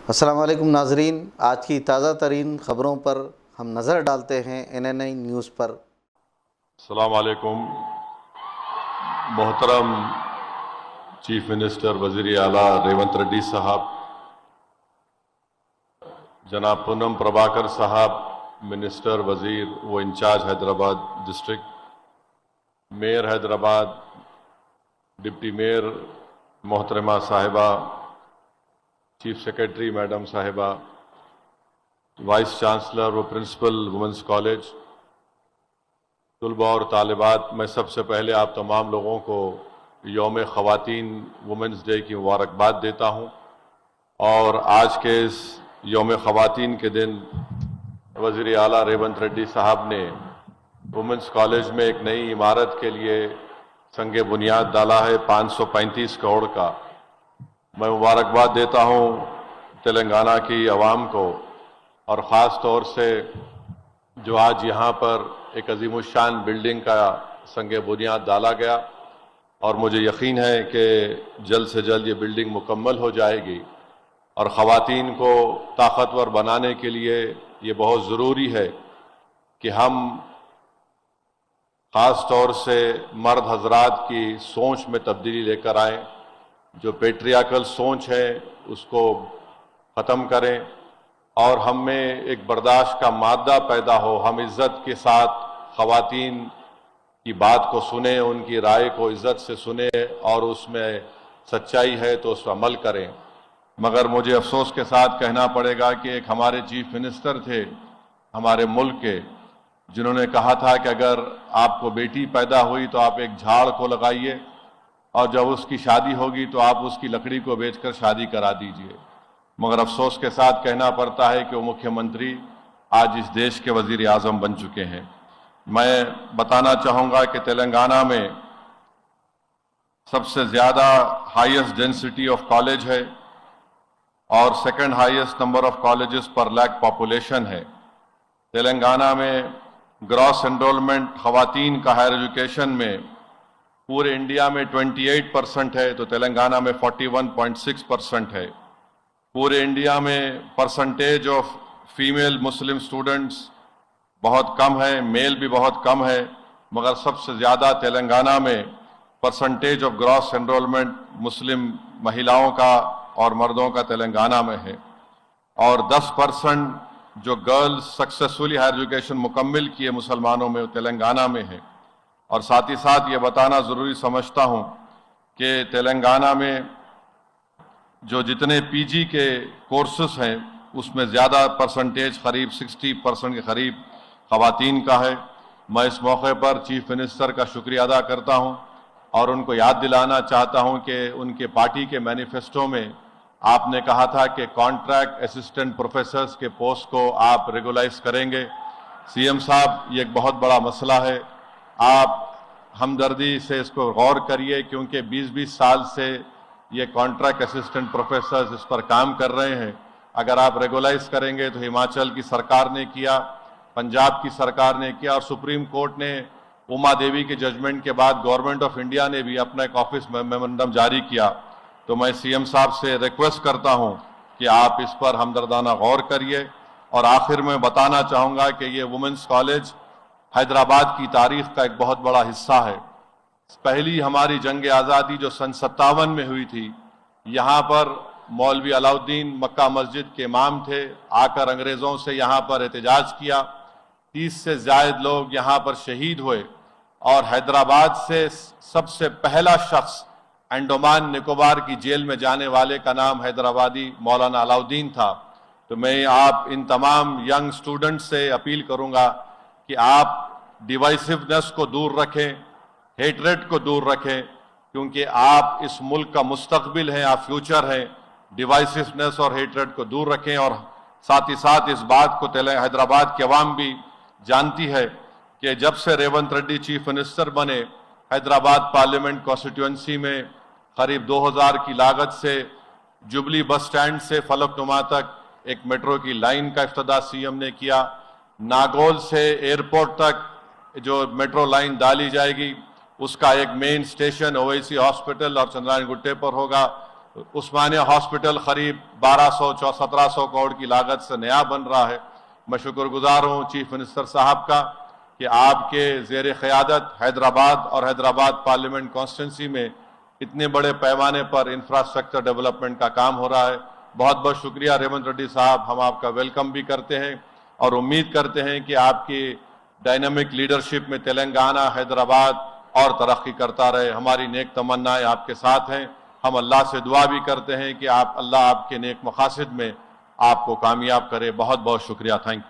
السلام علیکم ناظرین، آج کی تازہ ترین خبروں پر ہم نظر ڈالتے ہیں NNI نیوز پر۔ السلام علیکم۔ محترم چیف منسٹر وزیر اعلیٰ ریونت ریڈی صاحب، جناب پونم پربھاکر صاحب منسٹر وزیر و انچارج Hyderabad district, mayor Hyderabad, deputy mayor محترمہ صاحبہ، چیف سیکرٹری میڈم صاحبہ، وائس چانسلر و پرنسپل وومنس کالج، طلباء اور طالبات، میں سب سے پہلے آپ تمام لوگوں کو یوم خواتین وومنس ڈے کی مبارکباد دیتا ہوں۔ اور آج کے اس یوم خواتین کے دن وزیر اعلیٰ ریونت ریڈی صاحب نے وومنس کالج میں ایک نئی عمارت کے لیے سنگ بنیاد ڈالا ہے 535 کروڑ کا۔ میں مبارکباد دیتا ہوں تلنگانہ کی عوام کو، اور خاص طور سے جو آج یہاں پر ایک عظیم الشان بلڈنگ کا سنگ بنیاد ڈالا گیا، اور مجھے یقین ہے کہ جلد سے جلد یہ بلڈنگ مکمل ہو جائے گی۔ اور خواتین کو طاقتور بنانے کے لیے یہ بہت ضروری ہے کہ ہم خاص طور سے مرد حضرات کی سوچ میں تبدیلی لے کر آئیں، جو پیٹریاکل سوچ ہے اس کو ختم کریں، اور ہم میں ایک برداشت کا مادہ پیدا ہو۔ ہم عزت کے ساتھ خواتین کی بات کو سنیں، ان کی رائے کو عزت سے سنیں، اور اس میں سچائی ہے تو اس پر عمل کریں۔ مگر مجھے افسوس کے ساتھ کہنا پڑے گا کہ ایک ہمارے چیف منسٹر تھے ہمارے ملک کے، جنہوں نے کہا تھا کہ اگر آپ کو بیٹی پیدا ہوئی تو آپ ایک جھاڑ کو لگائیے، اور جب اس کی شادی ہوگی تو آپ اس کی لکڑی کو بیچ کر شادی کرا دیجئے۔ مگر افسوس کے ساتھ کہنا پڑتا ہے کہ وہ مکھیہ منتری آج اس دیش کے وزیر اعظم بن چکے ہیں۔ میں بتانا چاہوں گا کہ تلنگانہ میں سب سے زیادہ ہائیسٹ ڈینسٹی آف کالج ہے، اور second highest number of colleges per lakh population ہے۔ تلنگانہ میں گراس انرولمنٹ خواتین کا ہائر ایجوکیشن میں پورے انڈیا میں 28% ہے، تو تلنگانہ میں 41.6% ہے۔ پورے انڈیا میں percentage of female Muslim students بہت کم ہے، میل بھی بہت کم ہے، مگر سب سے زیادہ تلنگانہ میں پرسنٹیج آف گراس انرولمنٹ مسلم مہیلاؤں کا اور مردوں کا تلنگانہ میں ہے۔ اور 10% جو گرلز سکسیسفلی ہائر ایجوکیشن مکمل کیے مسلمانوں میں، وہ تلنگانہ میں ہے۔ اور ساتھ ہی ساتھ یہ بتانا ضروری سمجھتا ہوں کہ تلنگانہ میں جو جتنے PG کے کورسز ہیں اس میں زیادہ پرسنٹیج قریب 60% کے قریب خواتین کا ہے۔ میں اس موقع پر چیف منسٹر کا شکریہ ادا کرتا ہوں، اور ان کو یاد دلانا چاہتا ہوں کہ ان کے پارٹی کے مینیفیسٹو میں آپ نے کہا تھا کہ کانٹریکٹ اسسٹنٹ پروفیسرز کے پوسٹ کو آپ ریگولائز کریں گے۔ CM صاحب، یہ ایک بہت بڑا مسئلہ ہے، آپ ہمدردی سے اس کو غور کریے، کیونکہ 20 سال سے یہ کانٹریکٹ اسسٹنٹ پروفیسرز اس پر کام کر رہے ہیں۔ اگر آپ ریگولائز کریں گے تو ہماچل کی سرکار نے کیا، پنجاب کی سرکار نے کیا، اور سپریم کورٹ نے اما دیوی کے ججمنٹ کے بعد گورنمنٹ آف انڈیا نے بھی اپنا ایک آفس میمورنڈم جاری کیا۔ تو میں CM صاحب سے ریکویسٹ کرتا ہوں کہ آپ اس پر ہمدردانہ غور کریے۔ اور آخر میں بتانا چاہوں گا کہ یہ وومنس کالج حیدرآباد کی تاریخ کا ایک بہت بڑا حصہ ہے۔ پہلی ہماری جنگ آزادی جو سن 57 میں ہوئی تھی، یہاں پر مولوی علاؤالدین مکہ مسجد کے امام تھے، آ کر انگریزوں سے یہاں پر احتجاج کیا، 30 سے زائد لوگ یہاں پر شہید ہوئے، اور حیدرآباد سے سب سے پہلا شخص انڈمان نکوبار کی جیل میں جانے والے کا نام حیدرآبادی مولانا علاؤالدین تھا۔ تو میں آپ ان تمام ینگ سٹوڈنٹ سے اپیل کروں گا کہ آپ ڈیوائسونیس کو دور رکھیں، ہیٹریٹ کو دور رکھیں، کیونکہ آپ اس ملک کا مستقبل ہیں، آپ فیوچر ہیں۔ ڈیوائسونیس اور ہیٹریٹ کو دور رکھیں، اور ساتھ ہی ساتھ اس بات کو حیدرآباد کی عوام بھی جانتی ہے کہ جب سے ریونت ریڈی چیف منسٹر بنے، حیدرآباد پارلیمنٹ کانسٹیٹوئنسی میں قریب 2000 کی لاگت سے جبلی بس سٹینڈ سے فلک نما تک ایک میٹرو کی لائن کا افتتاح CM نے کیا۔ ناگول سے ایئرپورٹ تک جو میٹرو لائن ڈالی جائے گی، اس کا ایک مین سٹیشن اویسی ہاسپٹل اور چندرائن گٹے پر ہوگا۔ عثمانیہ ہاسپٹل قریب 1700 کروڑ کی لاگت سے نیا بن رہا ہے۔ میں شکر گزار ہوں چیف منسٹر صاحب کا کہ آپ کے زیر قیادت حیدرآباد اور حیدرآباد پارلیمنٹ کانسٹیٹنسی میں اتنے بڑے پیمانے پر انفراسٹرکچر ڈیولپمنٹ کا کام ہو رہا ہے۔ بہت بہت شکریہ ریونت ریڈی صاحب، ہم آپ کا ویلکم بھی کرتے ہیں اور امید کرتے ہیں کہ آپ کی ڈائنامک لیڈرشپ میں تلنگانہ، حیدرآباد اور ترقی کرتا رہے۔ ہماری نیک تمنائیں آپ کے ساتھ ہیں۔ ہم اللہ سے دعا بھی کرتے ہیں کہ اللہ آپ کے نیک مقاصد میں آپ کو کامیاب کرے۔ بہت بہت شکریہ، تھینک یو۔